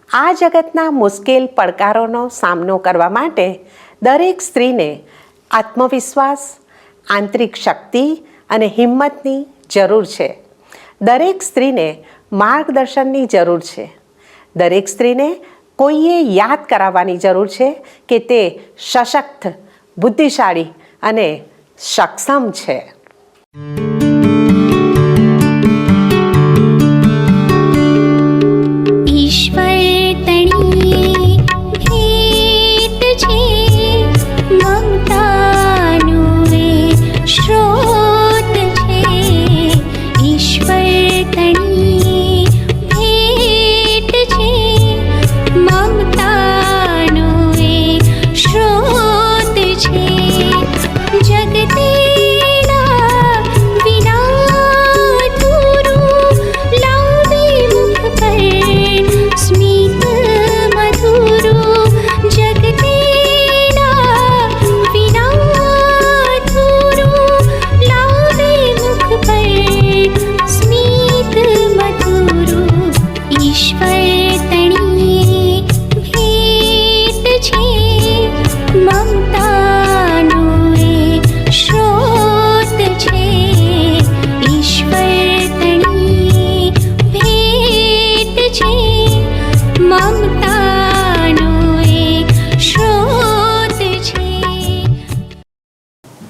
આ જગતના મુશ્કેલ પડકારોનો સામનો કરવા માટે દરેક સ્ત્રીને આત્મવિશ્વાસ, આંતરિક શક્તિ અને હિંમતની જરૂર છે. દરેક સ્ત્રીને માર્ગદર્શનની જરૂર છે. દરેક સ્ત્રીને કોઈએ યાદ કરાવવાની જરૂર છે કે તે સશક્ત, બુદ્ધિશાળી અને સક્ષમ છે.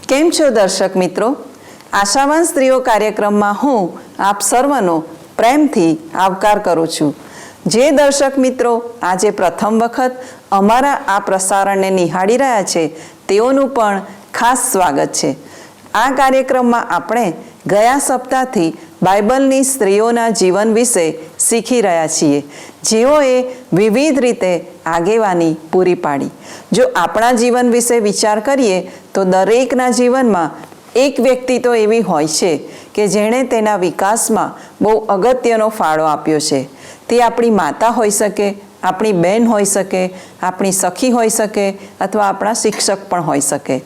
કેમ છો દર્શક મિત્રો? આશાવાન સ્ત્રીઓ કાર્યક્રમમાં હું આપ સર્વનો પ્રેમથી આવકાર કરું છું. જે દર્શક મિત્રો આજે પ્રથમ વખત અમારા આ પ્રસારણને નિહાળી રહ્યા છે તેઓનું પણ ખાસ સ્વાગત છે. આ કાર્યક્રમમાં આપણે ગયા સપ્તાહથી બાઇબલની સ્ત્રીઓના જીવન વિશે શીખી રહ્યા છીએ, જેઓએ વિવિધ રીતે આગેવાની પૂરી પાડી. જો આપણા જીવન વિશે વિચાર કરીએ તો દરેકના જીવનમાં એક વ્યક્તિ તો એવી હોય છે કે જેણે તેના વિકાસમાં બહુ અગત્યનો ફાળો આપ્યો છે. તે આપણી માતા હોઈ શકે, આપણી બહેન હોઈ શકે, આપણી સખી હોઈ શકે અથવા આપણા શિક્ષક પણ હોઈ શકે.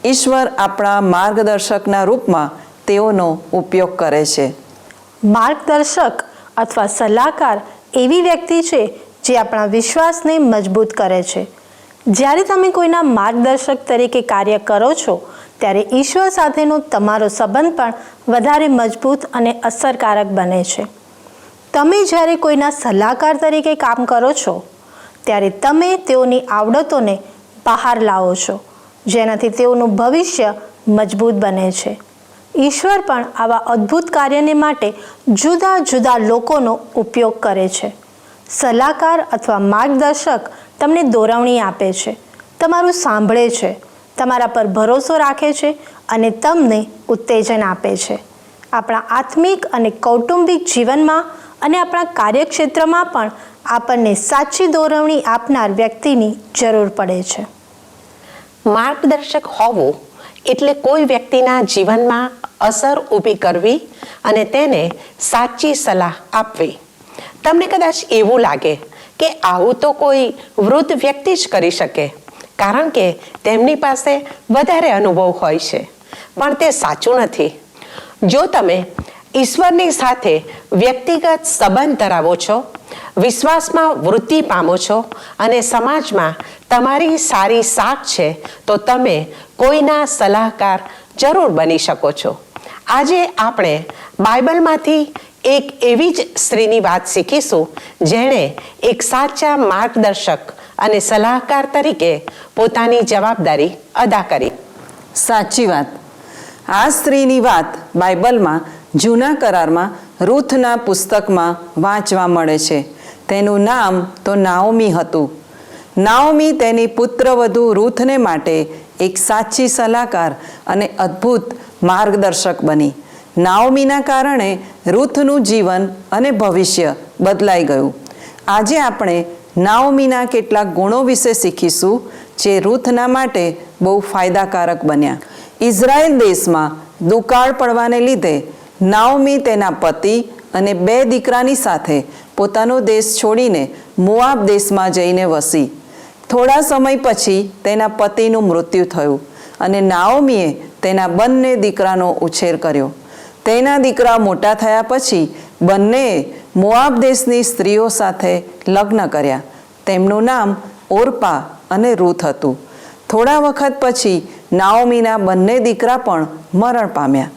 ઈશ્વર આપણા માર્ગદર્શકના રૂપમાં તેઓનો ઉપયોગ કરે છે. માર્ગદર્શક અથવા સલાહકાર એવી વ્યક્તિ છે જે આપણા વિશ્વાસને મજબૂત કરે છે. જ્યારે તમે કોઈના માર્ગદર્શક તરીકે કાર્ય કરો છો ત્યારે ઈશ્વર સાથેનો તમારો સંબંધ પણ વધારે મજબૂત અને અસરકારક બને છે. તમે જ્યારે કોઈના સલાહકાર તરીકે કામ કરો છો ત્યારે તમે તેઓની આવડતોને બહાર લાવો છો, જેનાથી તેઓનું ભવિષ્ય મજબૂત બને છે. ઈશ્વર પણ આવા અદ્ભુત કાર્યને માટે જુદા જુદા લોકોનો ઉપયોગ કરે છે. સલાહકાર અથવા માર્ગદર્શક તમને દોરવણી આપે છે, તમારું સાંભળે છે, તમારા પર ભરોસો રાખે છે અને તમને ઉત્તેજન આપે છે. આપણા આત્મિક અને કૌટુંબિક જીવનમાં અને આપણા કાર્યક્ષેત્રમાં પણ આપણને સાચી દોરવણી આપનાર વ્યક્તિની જરૂર પડે છે. માર્ગદર્શક હોવું એટલે કોઈ વ્યક્તિના જીવનમાં અસર ઊભી કરવી અને તેને સાચી સલાહ આપવી. તમને કદાચ એવું લાગે કે આવું તો કોઈ વૃદ્ધ વ્યક્તિ જ કરી શકે, કારણ કે તેમની પાસે વધારે અનુભવ હોય છે, પણ તે સાચું નથી. જો તમે ઈશ્વરની સાથે વ્યક્તિગત સંબંધ ધરાવો છો, વિશ્વાસમાં વૃદ્ધિ પામો છો અને સમાજમાં તમારી સારી સાખ છે, તો તમે કોઈના સલાહકાર જરૂર બની શકો છો. આજે આપણે બાઇબલમાંથી એક એવી જ સ્ત્રીની વાત શીખીશું જેણે એક સાચા માર્ગદર્શક અને સલાહકાર તરીકે પોતાની જવાબદારી અદા કરી. સાચી વાત. આ સ્ત્રીની વાત બાઇબલમાં જૂના કરારમાં રૂથના પુસ્તકમાં વાંચવા મળે છે. તેનું નામ તો નાઓમી હતું. નાઓમી તેની પુત્રવધુ રૂથને માટે એક સાચી સલાહકાર અને અદ્ભુત માર્ગદર્શક બની. નાઓમીના કારણે રૂથનું જીવન અને ભવિષ્ય બદલાઈ ગયું. આજે આપણે નાઓમીના કેટલાક ગુણો વિશે શીખીશું જે રૂથના માટે બહુ ફાયદાકારક બન્યા. ઇઝરાયલ દેશમાં દુકાળ પડવાને લીધે નાઓમી તેના પતિ અને 2 દીકરાની સાથે પોતાનો દેશ છોડીને મોઆબ દેશમાં જઈને વસી. થોડા સમય પછી તેના પતિનું મૃત્યુ થયું અને નાઓમીએ તેના બંને દીકરાનો ઉછેર કર્યો. તેના દીકરા મોટા થયા પછી બંનેએ મોઆબ દેશની સ્ત્રીઓ સાથે લગ્ન કર્યા. તેમનું નામ ઓર્પા અને રૂથ હતું. થોડા વખત પછી નાઓમીના બંને દીકરા પણ મરણ પામ્યા.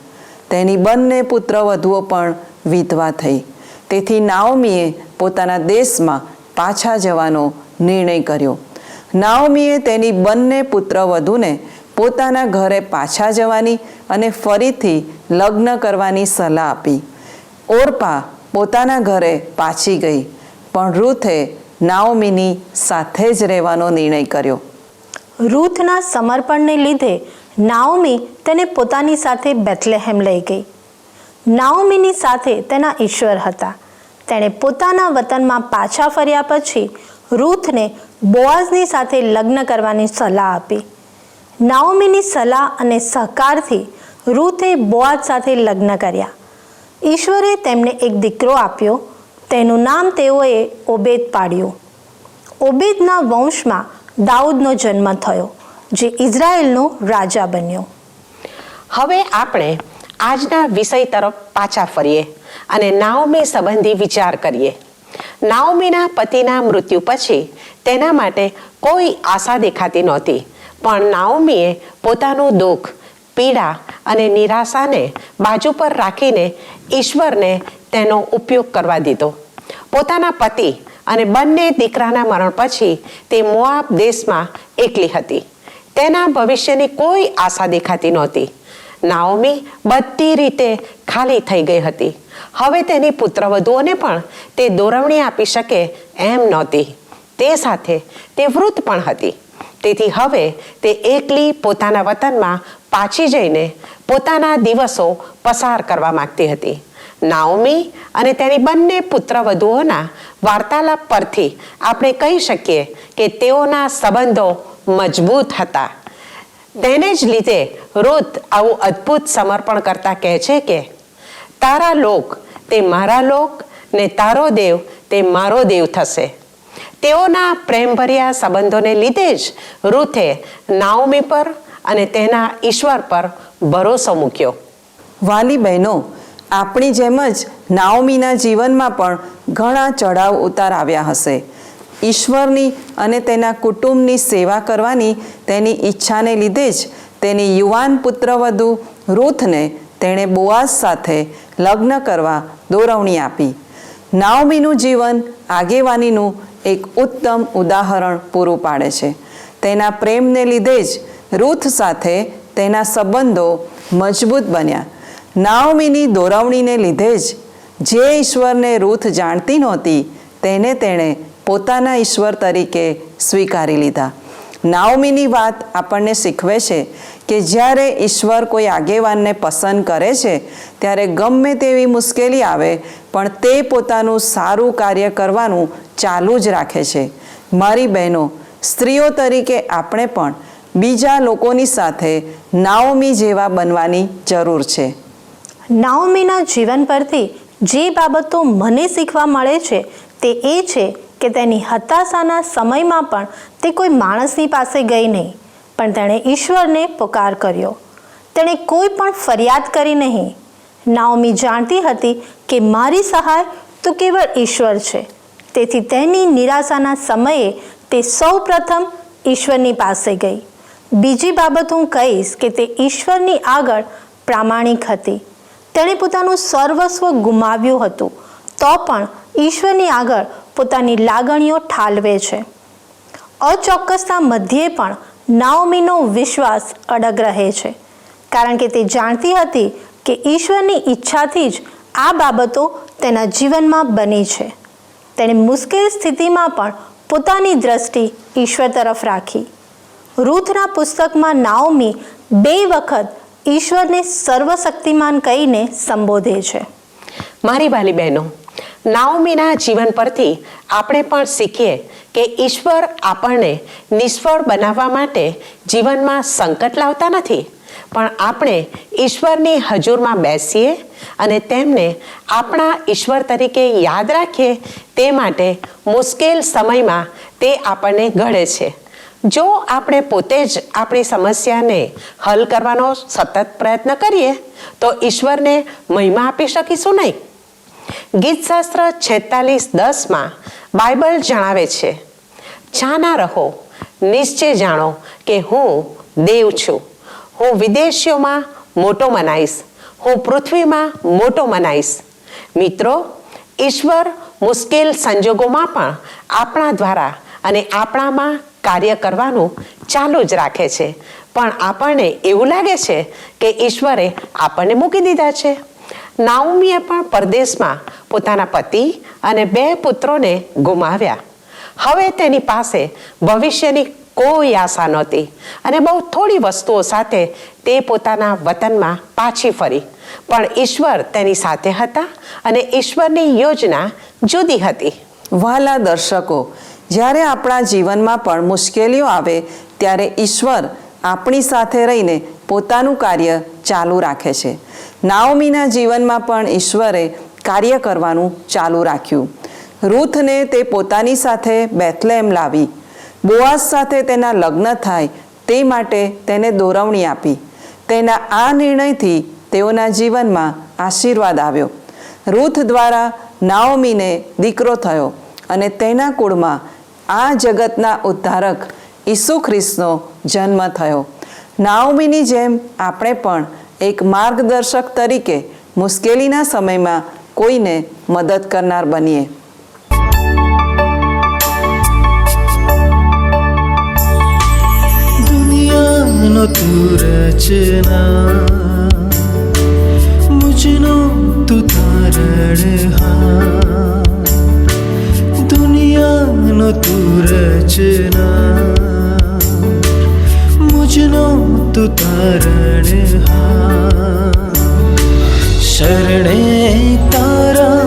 તેની બંને પુત્રવધુઓ પણ વિધવા થઈ. તેથી નાઓમીએ પોતાના દેશમાં પાછા જવાનો નિર્ણય કર્યો. નાઓમીએ તેની બંને પુત્રવધૂને પોતાના ઘરે પાછા જવાની અને ફરીથી લગ્ન કરવાની સલાહ આપી. ઓર્પા પોતાના ઘરે પાછી ગઈ, પણ રૂથે નાઓમીની સાથે જ રહેવાનો નિર્ણય કર્યો. રૂથના સમર્પણને લીધે નાઓમી તેને પોતાની સાથે બેથલેહેમ લઈ ગઈ. નાઓમીની સાથે તેના ઈશ્વર હતા. તેણે પોતાના વતનમાં પાછા ફર્યા પછી રૂથને બોઆઝની સાથે લગ્ન કરવાની સલાહ આપી. નાઓમીની સલાહ અને સહકારથી રૂથે બોઆઝ સાથે લગ્ન કર્યા. ઈશ્વરે તેમને એક દીકરો આપ્યો. તેનું નામ તેઓએ ઓબેદ પાડ્યું. ઓબેદના વંશમાં દાઉદનો જન્મ થયો, જે ઇઝરાયેલનો રાજા બન્યો. હવે આપણે આજના વિષય તરફ પાછા ફરીએ અને નાઓમી સંબંધી વિચાર કરીએ. નાઓમીના પતિના મૃત્યુ પછી તેના માટે કોઈ આશા દેખાતી નહોતી, પણ નાઓમીએ પોતાનું દુઃખ, પીડા અને નિરાશાને બાજુ પર રાખીને ઈશ્વરને તેનો ઉપયોગ કરવા દીધો. પોતાના પતિ અને બંને દીકરાના મરણ પછી તે મોઆબ દેશમાં એકલી હતી. તેના ભવિષ્યની કોઈ આશા દેખાતી નહોતી. નાઓમી બધી રીતે ખાલી થઈ ગઈ હતી. હવે તેની પુત્રવધુઓને પણ તે દોરવણી આપી શકે એમ નહોતી. તે સાથે તે વૃદ્ધ પણ હતી. તેથી હવે તે એકલી પોતાના વતનમાં પાછી જઈને પોતાના દિવસો પસાર કરવા માંગતી હતી. નાઓમી અને તેની બંને પુત્રવધુઓના વાર્તાલાપ પરથી આપણે કહી શકીએ કે તેઓના સંબંધો મજબૂત હતા. તેને જ લીધે રૂથ આવું અદ્ભુત સમર્પણ કરતા કહે છે કે તારા લોક તે મારા લોક ને તારો દેવ તે મારો દેવ થશે. તેઓના પ્રેમભર્યા સંબંધોને લીધે જ રૂથે નાઓમી પર અને તેના ઈશ્વર પર ભરોસો મૂક્યો. વાલી બહેનો, આપણી જેમ જ નાઓમીના જીવનમાં પણ ઘણા ચઢાવ ઉતાર આવ્યા હશે. ઈશ્વરની અને તેના કુટુંબની સેવા કરવાની તેની ઈચ્છાને લીધે જ તેની યુવાન પુત્રવધુ રૂથને તેણે બોઆઝ સાથે લગ્ન કરવા દોરવણી આપી. નાઓમીનું જીવન આગેવાનીનું એક ઉત્તમ ઉદાહરણ પૂરું પાડે છે. તેના પ્રેમને લીધે જ રૂથ સાથે તેના સંબંધો મજબૂત બન્યા. નાઓમીની દોરવણીને લીધે જ જે ઈશ્વરને રૂથ જાણતી નહોતી તેને તેણે પોતાના ઈશ્વર તરીકે સ્વીકારી લીધા. નાઓમીની વાત આપણને શીખવે છે કે જ્યારે ઈશ્વર કોઈ આગેવાનને પસંદ કરે છે ત્યારે ગમે તેવી મુશ્કેલી આવે પણ તે પોતાનું સારું કાર્ય કરવાનું ચાલુ જ રાખે છે. મારી બહેનો, સ્ત્રીઓ તરીકે આપણે પણ બીજા લોકોની સાથે નાઓમી જેવા બનવાની જરૂર છે. નાઓમીના જીવન પરથી જે બાબતો મને શીખવા મળે છે તે એ છે કે તેની હતાશાના સમયમાં પણ તે કોઈ માણસની પાસે ગઈ નહીં, પણ તેણે ઈશ્વરને પુકાર કર્યો. તેણે કોઈ પણ ફરિયાદ કરી નહીં. નાઓમી જાણતી હતી કે મારી સહાય તો કેવળ ઈશ્વર છે. તેથી તેની નિરાશાના સમયે તે સૌ પ્રથમ ઈશ્વરની પાસે ગઈ. બીજી બાબત હું કહીશ કે તે ઈશ્વરની આગળ પ્રામાણિક હતી. તેણે પોતાનું સર્વસ્વ ગુમાવ્યું હતું, તો પણ ઈશ્વરની આગળ પોતાની લાગણીઓ ઠાલવે છે. અચોક્કસતા મધ્યે પણ નાઓમીનો વિશ્વાસ અડગ રહે છે, કારણ કે તે જાણતી હતી કે ઈશ્વરની ઈચ્છાથી જ આ બાબતો તેના જીવનમાં બની છે. તેણે મુશ્કેલ સ્થિતિમાં પણ પોતાની દ્રષ્ટિ ઈશ્વર તરફ રાખી. રૂથના પુસ્તકમાં નાઓમી 2 વખત ઈશ્વરને સર્વશક્તિમાન કહીને સંબોધે છે. મારી વાલી બહેનો, નાઓમીના જીવન પરથી આપણે પણ શીખીએ કે ઈશ્વર આપણને નિષ્ફળ બનાવવા માટે જીવનમાં સંકટ લાવતા નથી, પણ આપણે ઈશ્વરની હજુરમાં બેસીએ અને તેમને આપણા ઈશ્વર તરીકે યાદ રાખીએ. તે માટે મુશ્કેલ સમયમાં તે આપણને ઘડે છે. જો આપણે પોતે જ આપણી સમસ્યાને હલ કરવાનો સતત પ્રયત્ન કરીએ તો ઈશ્વરને મહિમા આપી શકીશું નહીં. ગીતશાસ્ત્ર 46:10 બાઇબલ જણાવે છે, જાના રહો, નિશ્ચય જાણો કે હું દેવ છું. હું વિદેશીઓમાં મોટો મનાઈશ, હું પૃથ્વીમાં મોટો મનાઈશ. મિત્રો, ઈશ્વર મુશ્કેલ સંજોગોમાં પણ આપણા દ્વારા અને આપણામાં કાર્ય કરવાનું ચાલુ જ રાખે છે. પણ આપણને એવું લાગે છે કે ઈશ્વરે આપણને મૂકી દીધા છે. નાઓમીએ પણ પરદેશમાં પોતાના પતિ અને 2 પુત્રોને ગુમાવ્યા. હવે તેની પાસે ભવિષ્યની કોઈ આશા નહોતી અને બહુ થોડી વસ્તુઓ સાથે તે પોતાના વતનમાં પાછી ફરી. પણ ઈશ્વર તેની સાથે હતા અને ઈશ્વરની યોજના જુદી હતી. વહાલા દર્શકો, જ્યારે આપણા જીવનમાં પણ મુશ્કેલીઓ આવે ત્યારે ઈશ્વર આપણી સાથે રહીને પોતાનું કાર્ય ચાલુ રાખે છે. નાઓમીના જીવનમાં પણ ઈશ્વરે કાર્ય કરવાનું ચાલુ રાખ્યું. રૂથને તે પોતાની સાથે બેથલેહેમ લાવી. બોઆઝ સાથે તેના લગ્ન થાય તે માટે તેને દોરવણી આપી. તેના આ નિર્ણયથી તેઓના જીવનમાં આશીર્વાદ આવ્યો. રૂથ દ્વારા નાઓમીને દીકરો થયો અને તેના કુળમાં આ જગતના ઉદ્ધારક ઈસુ ખ્રિસ્તનો જન્મ થયો. નાઓમીની જેમ આપણે પણ એક માર્ગદર્શક તરીકે મુશ્કેલીના સમયમાં કોઈને મદદ કરનાર બનીએ. દુનિયાનો તું રચના, મુજનો તું તારણહાર. દુનિયાનો તું રચના, મુજનો તું તારણહાર. શરણે તારા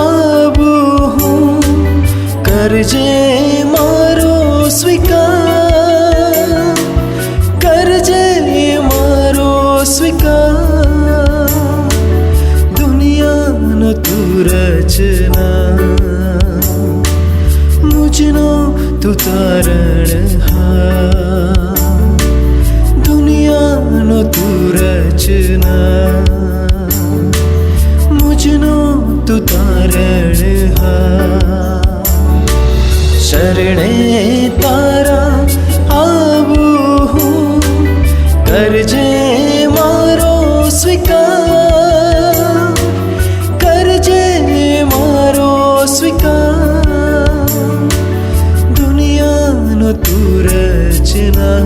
આવું હું, કરજે મારો સ્વીકાર, કરજે મારો સ્વીકાર. દુનિયાનો તું રચના, મુજનો તું તારણહાર. દુનિયાનો તું રચના, મુજનો તું તારણહાર. શરણે તારા આવું હું, કરજે મારો સ્વીકાર, કરજે મારો સ્વીકાર. દુનિયાનો તું રચના.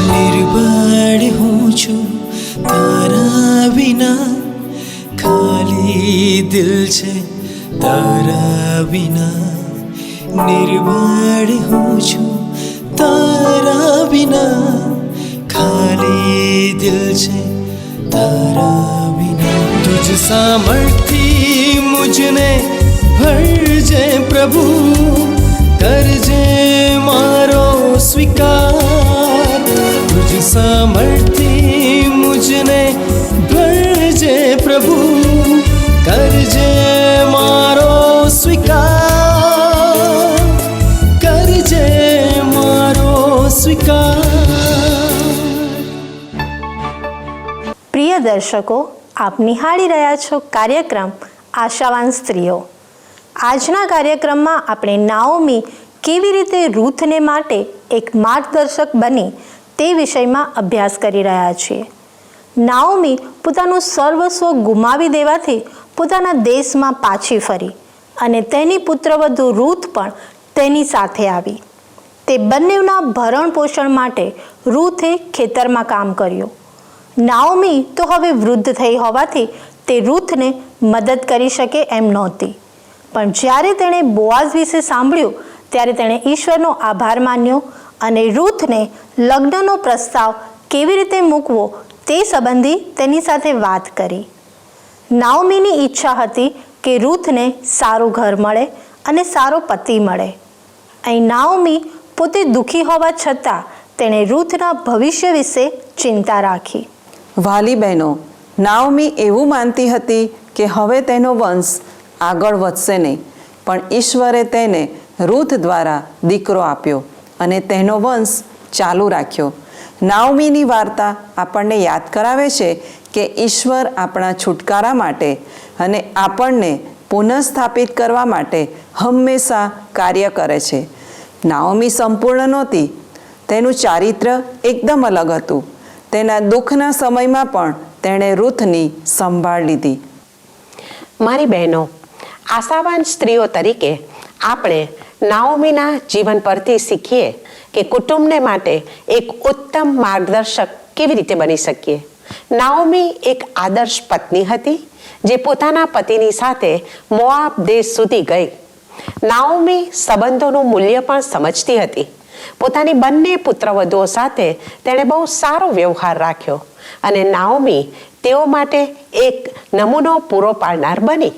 નિર્બળ હું છું તારા વિના, ખાલી દિલ છે તારા વિના. નિર્બળ હું છું તારા વિના, ખાલી દિલ છે તારા વિના. તુજ સામર્થ્ય મુझने ભરજે પ્રભુ, કરજે મારો સ્વીકાર. तुझ सामर्थ्य मुझने भरजे प्रभु, करजे मारो स्वीकार, करजे मारो स्वीकार. પ્રિય દર્શકો, આપ નિહાળી રહ્યા છો કાર્યક્રમ આશાવાન સ્ત્રીઓ. આજના કાર્યક્રમમાં આપણે નાઓમી કેવી રીતે રૂથને માટે એક માર્ગદર્શક બની તે વિષયમાં અભ્યાસ કરી રહ્યા છીએ. નાઓમી પોતાનું સર્વસ્વ ગુમાવી દેવાથી પોતાના દેશમાં પાછી ફરી અને તેની પુત્રવધુ રૂથ પણ તેની સાથે આવી. તે બંનેના ભરણ પોષણ માટે રૂથે ખેતરમાં કામ કર્યું. નાઓમી તો હવે વૃદ્ધ થઈ હોવાથી તે રૂથને મદદ કરી શકે એમ નહોતી. પણ જ્યારે તેણે બોઆઝ વિશે સાંભળ્યું ત્યારે તેણે ઈશ્વરનો આભાર માન્યો અને રૂથને લગ્નનો પ્રસ્તાવ કેવી રીતે મૂકવો તે સંબંધી તેની સાથે વાત કરી. નાઓમીની ઈચ્છા હતી કે રૂથને સારું ઘર મળે અને સારો પતિ મળે. અહીં નાઓમી પોતે દુઃખી હોવા છતાં તેણે રૂથના ભવિષ્ય વિશે ચિંતા રાખી. વાલી બહેનો, નાઓમી એવું માનતી હતી કે હવે તેનો વંશ આગળ વધશે નહીં, પણ ઈશ્વરે તેને રૂથ દ્વારા દીકરો આપ્યો અને તેનો વંશ ચાલુ રાખ્યો. નાઓમીની વાર્તા આપણને યાદ કરાવે છે કે ઈશ્વર આપણા છુટકારા માટે અને આપણને પુનઃસ્થાપિત કરવા માટે હંમેશા કાર્ય કરે છે. નાઓમી સંપૂર્ણ નહોતી, તેનું ચારિત્ર્ય એકદમ અલગ હતું. તેના દુઃખના સમયમાં પણ તેણે રૂથની સંભાળ લીધી. મારી બહેનો, આશાવાન સ્ત્રીઓ તરીકે આપણે નાઓમીના જીવન પરથી શીખીએ કે કુટુંબને માટે એક ઉત્તમ માર્ગદર્શક કેવી રીતે બની શકીએ. નાઓમી એક આદર્શ પત્ની હતી જે પોતાના પતિની સાથે મોઆબ દેશ સુધી ગઈ. નાઓમી સંબંધોનું મૂલ્ય પણ સમજતી હતી. પોતાની બંને પુત્રવધુઓ સાથે તેણે બહુ સારો વ્યવહાર રાખ્યો અને નાઓમી તેઓ માટે એક નમૂનો પૂરો પાડનાર બની.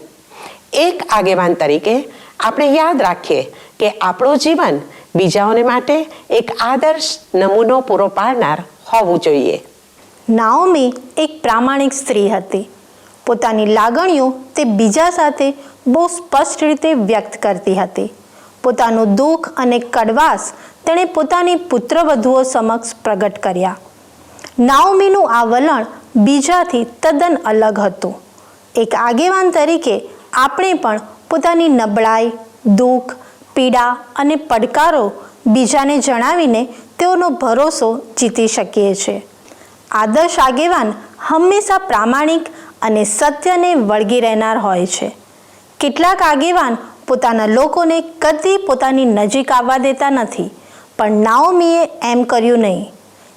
એક આગેવાન તરીકે આપણે યાદ રાખીએ કે આપણું જીવન બીજાઓને માટે એક આદર્શ નમૂનો પૂરો પાડનાર હોવું જોઈએ. નાઓમી એક પ્રામાણિક સ્ત્રી હતી. પોતાની લાગણીઓ તે બીજા સાથે બહુ સ્પષ્ટ રીતે વ્યક્ત કરતી હતી. પોતાનું દુઃખ અને કડવાશ તેણે પોતાની પુત્રવધુઓ સમક્ષ પ્રગટ કર્યા. નાઓમીનું આ વલણ બીજાથી તદ્દન અલગ હતું. એક આગેવાન તરીકે આપણે પણ પોતાની નબળાઈ, દુઃખ, પીડા અને પડકારો બીજાને જણાવીને તેઓનો ભરોસો જીતી શકીએ છીએ. આદર્શ આગેવાન હંમેશા પ્રામાણિક અને સત્યને વળગી રહેનાર હોય છે. કેટલાક આગેવાન પોતાના લોકોને કદી પોતાની નજીક આવવા દેતા નથી, પણ નાઓમીએ એમ કર્યું નહીં.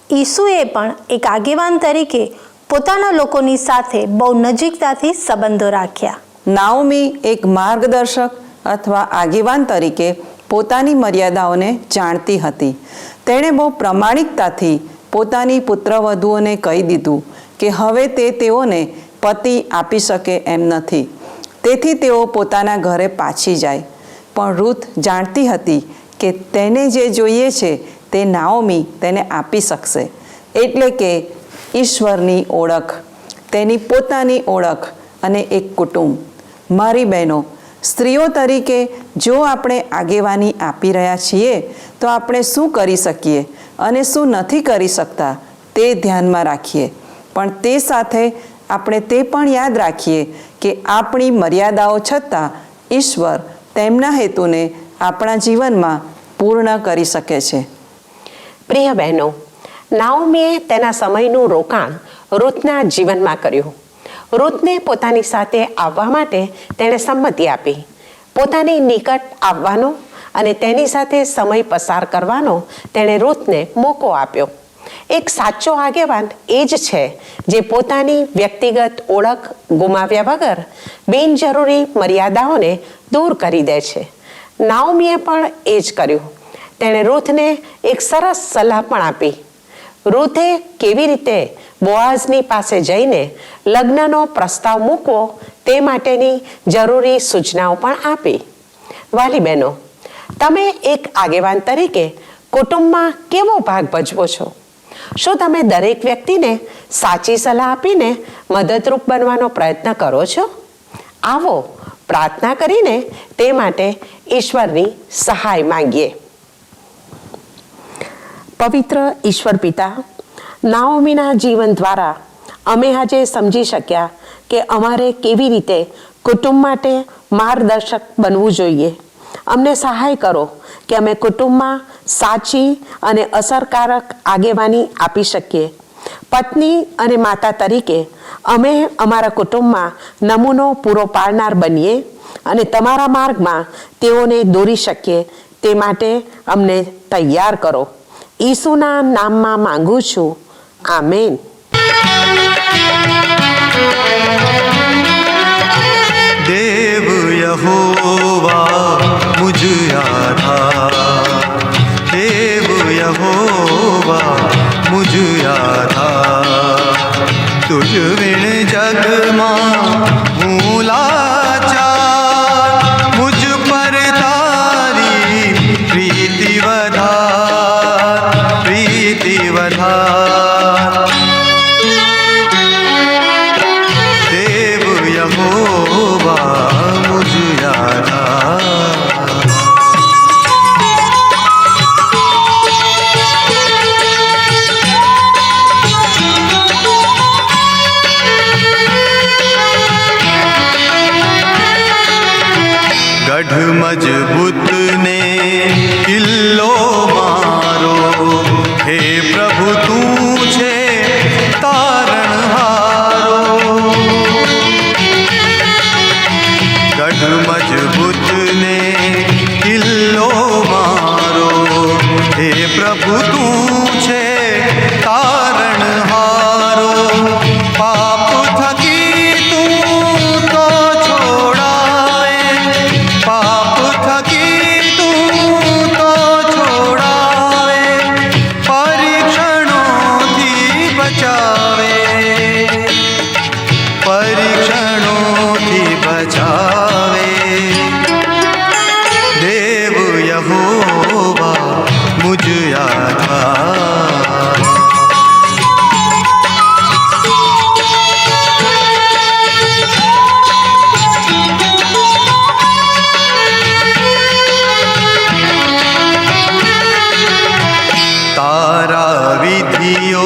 ઈસુએ પણ એક આગેવાન તરીકે પોતાના લોકોની સાથે બહુ નજીકતાથી સંબંધો રાખ્યા. નાઓમી એક માર્ગદર્શક અથવા આગેવાન તરીકે પોતાની મર્યાદાઓને જાણતી હતી. તેણે બહુ પ્રામાણિકતાથી પોતાની પુત્રવધુઓને કહી દીધું કે હવે તે તેઓને પતિ આપી શકે એમ નથી, તેથી તેઓ પોતાના ઘરે પાછી જાય. પણ રૂથ જાણતી હતી કે તેને જે જોઈએ છે તે નાઓમી તેને આપી શકશે, એટલે કે ઈશ્વરની ઓળખ, તેની પોતાની ઓળખ અને એક કુટુંબ. મારી બહેનો, સ્ત્રીઓ તરીકે જો આપણે આગેવાની આપી રહ્યા છીએ તો આપણે શું કરી શકીએ અને શું નથી કરી શકતા તે ધ્યાનમાં રાખીએ. પણ તે સાથે આપણે તે પણ યાદ રાખીએ કે આપણી મર્યાદાઓ છતાં ઈશ્વર તેમના હેતુને આપણા જીવનમાં પૂર્ણ કરી શકે છે. પ્રિય બહેનો, નાઓમીએ તેના સમયનું રોકાણ રૂથના જીવનમાં કર્યું. રૂથને પોતાની સાથે આવવા માટે તેણે સંમતિ આપી. પોતાની નિકટ આવવાનો અને તેની સાથે સમય પસાર કરવાનો તેણે રૂથને મોકો આપ્યો. એક સાચો આગેવાન એ જ છે જે પોતાની વ્યક્તિગત ઓળખ ગુમાવ્યા વગર બિનજરૂરી મર્યાદાઓને દૂર કરી દે છે. નાઓમીએ પણ એ જ કર્યું. તેણે રૂથને એક સરસ સલાહ પણ આપી. રૂથે કેવી રીતે બોઆઝની પાસે જઈને લગ્નનો પ્રસ્તાવ મૂકવો તે માટેની જરૂરી સૂચનાઓ પણ આપી. વાલી બહેનો, તમે એક આગેવાન તરીકે કુટુંબમાં કેવો ભાગ ભજવો છો? શું તમે દરેક વ્યક્તિને સાચી સલાહ આપીને મદદરૂપ બનવાનો પ્રયત્ન કરો છો? આવો પ્રાર્થના કરીને તે માટે ઈશ્વરની સહાય માંગીએ. પવિત્ર ઈશ્વર પિતા, નાઓમીના જીવન દ્વારા અમે આજે સમજી શક્યા કે અમારે કેવી રીતે કુટુંબ માટે માર્ગદર્શક બનવું જોઈએ. અમને સહાય કરો કે અમે કુટુંબમાં સાચી અને અસરકારક આગેવાની આપી શકીએ. પત્ની અને માતા તરીકે અમે અમારા કુટુંબમાં નમૂનો પૂરો પાડનાર બનીએ અને તમારા માર્ગમાં તેઓને દોરી શકીએ તે માટે અમને તૈયાર કરો. ઈસુના નામમાં માંગુ છું. આમેન. દેવ यहोवा मुझ आधार, देव यहोवा मुझ आधार। तुझ बिन जग मां हूँ लाचार, मुझ पर तारी प्रीति वधार, प्रीति वधार। देव यहोवा मुझ आधार। गढ़ मजबूत ने किल्लो मारो, हे प्रभु तू छे तारणहारो। गढ़ मजबूत ने किल्लो मारो, हे प्रभु तू छे तारणहारो। पाप थकी तू तो छोड़ाए, पाप थकी तू तो छोड़ावे, परीक्षणों थी बचावे, परीक्षणों थी बचावे। देव यहोवा मुझ आधार। तारा विधियो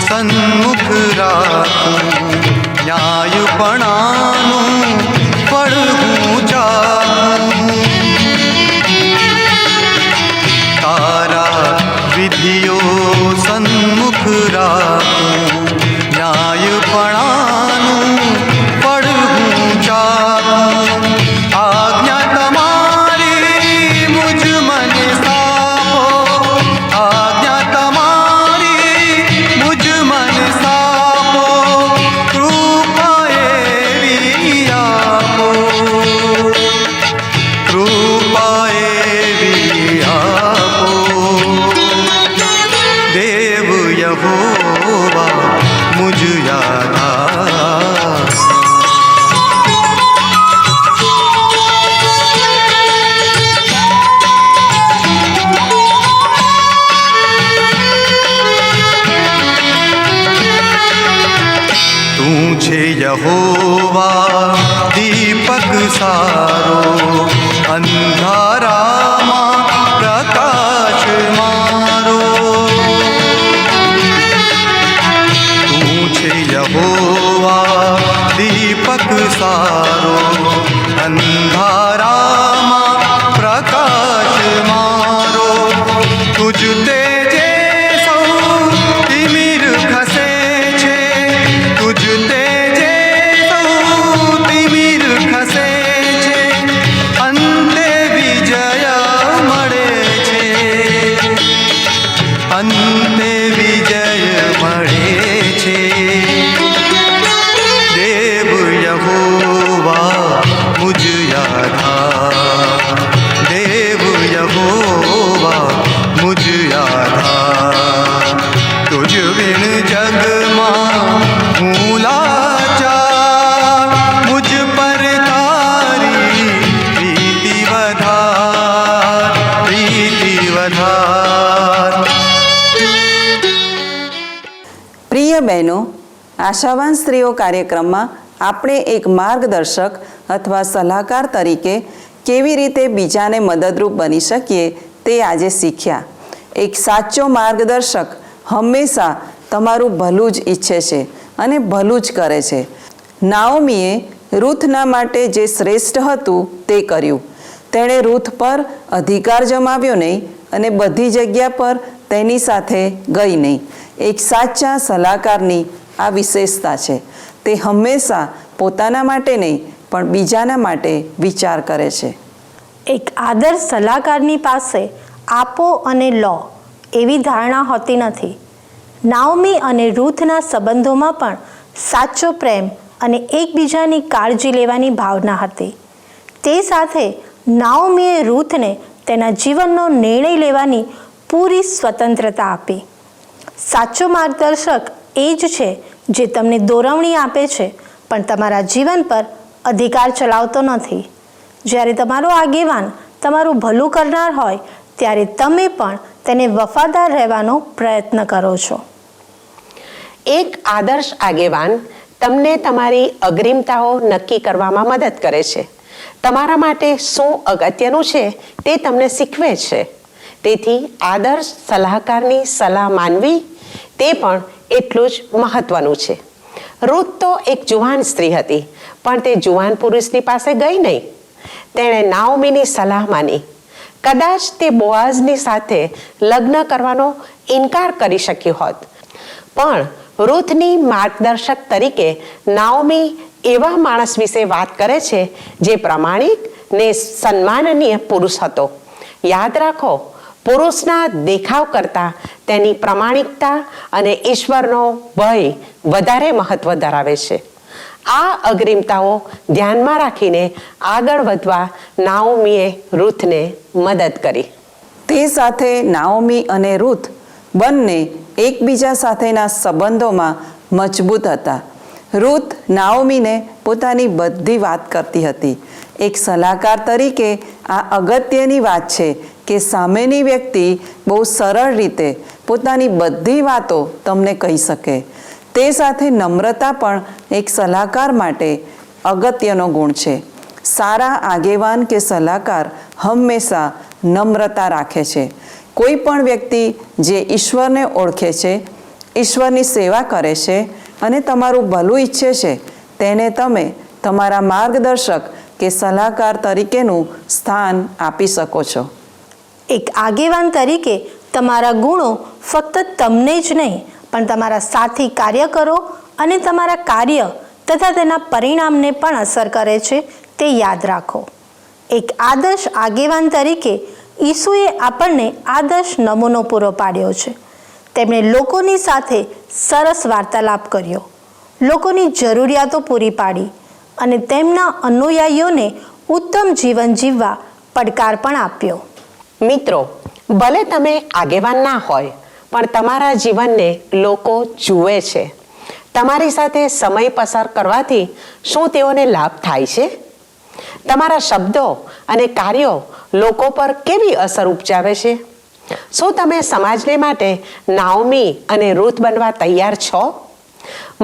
सन्मुख राखूं, न्यायपणाનું ફળ હું ચાહું। તારા વિધિઓ સન્મુખ રાખું, ન્યાયપણાનું ફળ હું ચાહું। આજ્ઞા તમારી મુझ मन સાપો, આજ્ઞા તમારી મુझ मन સાપો। કૃપા એવી આપો, કૃપા એવી આપો। દેવ यहोवा मुझ आधार। तू छे यहोवा दीपक सारो, अंधारामा प्रकाश मारो। तू छे यहोवा दीपक सारो, अंधारामा प्रकाश मारो। तुझ तेजे सौ तिमिर खसे छे, तुझ तेजे सौ तिमिर खसे छे। अंते विजय मळे छे, अंते विजय मळे छे। देव यहोवा मुझ आधार, देव यहोवा मुझ आधार। तुझ बिन जग मां हूँ लाचार, मुझ पर तारी प्रीति वधार, प्रीति वधार। પ્રિય બહેનો, આશાવાન સ્ત્રીઓ કાર્યક્રમમાં આપણે એક માર્ગદર્શક અથવા સલાહકાર તરીકે કેવી રીતે બીજાને મદદરૂપ બની શકીએ તે આજે શીખ્યા। એક સાચો માર્ગદર્શક હંમેશા તમારું ભલું જ ઈચ્છે છે અને ભલું જ કરે છે। નાઓમીએ રૂથના માટે જે શ્રેષ્ઠ હતું તે કર્યું। તેણે રૂથ પર અધિકાર જમાવ્યો નહીં અને બધી જગ્યા પર તેની સાથે ગઈ નહીં। એક સાચા સલાહકારની આ વિશેષતા છે। તે હંમેશા પોતાના માટે નહીં પણ બીજાના માટે વિચાર કરે છે। એક આદર્શ સલાહકારની પાસે આપો અને લો એવી ધારણા હોતી નથી। નાઓમી અને રૂથના સંબંધોમાં પણ સાચો પ્રેમ અને એકબીજાની કાળજી લેવાની ભાવના હતી। તે સાથે નાઓમીએ રૂથને તેના જીવનનો નિર્ણય લેવાની પૂરી સ્વતંત્રતા આપી. સાચો માર્ગદર્શક એ જ છે જે તમને દોરવણી આપે છે પણ તમારા જીવન પર અધિકાર ચલાવતો નથી. જ્યારે તમારો આગેવાન તમારું ભલું કરનાર હોય ત્યારે તમે પણ તેને વફાદાર રહેવાનો પ્રયત્ન કરો છો. એક આદર્શ આગેવાન તમને તમારી અગ્રિમતાઓ નક્કી કરવામાં મદદ કરે છે. તમારા માટે શું અગત્યનું છે તે તમને શીખવે છે. તેથી આદર્શ સલાહકારની સલાહ માનવી તે પણ એટલું જ મહત્વનું છે. રૂથ તો એક જુવાન સ્ત્રી હતી, પણ તે જુવાન પુરુષની પાસે ગઈ નહીં. તેણે નાઓમીની સલાહ માની. કદાચ તે બોઆઝની સાથે લગ્ન કરવાનો ઇનકાર કરી શક્યો હોત, પણ રૂથની માર્ગદર્શક તરીકે નાઓમી એવા માણસ વિશે વાત કરે છે જે પ્રમાણિક ને સન્માનનીય પુરુષ હતો. યાદ રાખો, પુરુષના દેખાવ કરતાં તેની પ્રમાણિકતા અને ઈશ્વરનો ભય વધારે મહત્વ ધરાવે છે. આ અગ્રિમતાઓ ધ્યાનમાં રાખીને આગળ વધવા નાઓમીએ રૂથને મદદ કરી. તે સાથે નાઓમી અને રૂથ બંને એકબીજા સાથેના સંબંધોમાં મજબૂત હતા. રૂથ નાઓમીને પોતાની બધી વાત કરતી હતી. એક સલાહકાર તરીકે આ અગત્યની વાત છે કે સામેની વ્યક્તિ બહુ સરળ રીતે પોતાની બધી વાતો તમને કહી શકે. તે સાથે નમ્રતા પણ એક સલાહકાર માટે અગત્યનો ગુણ છે. સારા આગેવાન કે સલાહકાર હંમેશા નમ્રતા રાખે છે. કોઈ પણ વ્યક્તિ જે ઈશ્વરને ઓળખે છે, ઈશ્વરની સેવા કરે છે અને તમારું ભલું ઈચ્છે છે, તેને તમે તમારા માર્ગદર્શક કે સલાહકાર તરીકેનું સ્થાન આપી શકો છો. એક આગેવાન તરીકે તમારા ગુણો ફક્ત તમને જ નહીં પણ તમારા સાથી કાર્યકરો અને તમારા કાર્ય તથા તેના પરિણામને પણ અસર કરે છે તે યાદ રાખો. એક આદર્શ આગેવાન તરીકે ઈસુએ આપણને આદર્શ નમૂનો પૂરો પાડ્યો છે. તેમણે લોકોની સાથે સરસ વાર્તાલાપ કર્યો, લોકોની જરૂરિયાતો પૂરી પાડી અને તેમના અનુયાયીઓને ઉત્તમ જીવન જીવવા પડકાર પણ આપ્યો. મિત્રો, ભલે તમે આગેવાન ના હોય, પણ તમારા જીવનને લોકો જુએ છે. તમારી સાથે સમય પસાર કરવાથી શું તેઓને લાભ થાય છે? તમારા શબ્દો અને કાર્યો લોકો પર કેવી અસર ઉપજાવે છે? શું તમે સમાજને માટે નાઓમી અને રૂથ બનવા તૈયાર છો?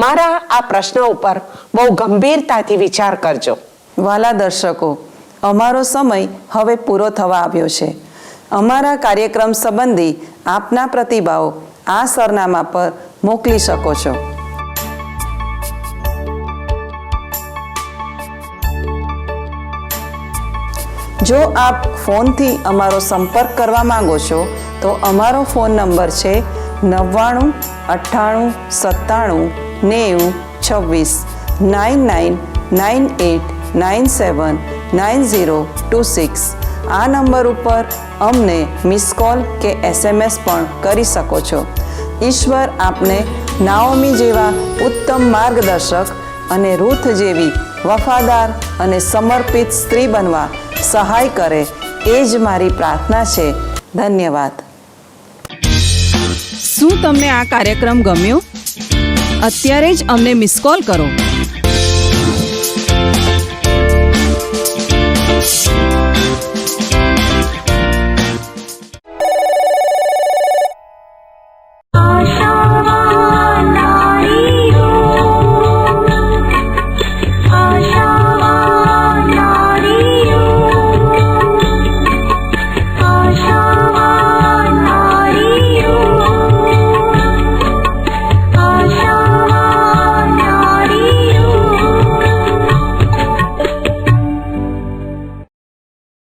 મારા આ પ્રશ્નો ઉપર બહુ ગંભીરતાથી વિચાર કરજો. વાલા દર્શકો, અમારો સમય હવે પૂરો થવા આવ્યો છે. અમારા કાર્યક્રમ સંબંધી આપના પ્રતિભાવો આ સરનામા પર મોકલી શકો છો. જો આપ ફોનથી અમારો સંપર્ક કરવા માંગો છો તો અમારો ફોન નંબર છે 99 98 97 90 26 9998979026. આ નંબર ઉપર અમને મિસ કોલ કે SMS પણ કરી શકો છો. ઈશ્વર આપને નાઓમી જેવા ઉત્તમ માર્ગદર્શક અને રૂથ જેવી વફાદાર અને સમર્પિત સ્ત્રી બનવા સહાય કરે, એ જ મારી પ્રાર્થના છે. ધન્યવાદ. શું તમને આ કાર્યક્રમ ગમ્યો? અત્યારે જ અમને મિસ કોલ કરો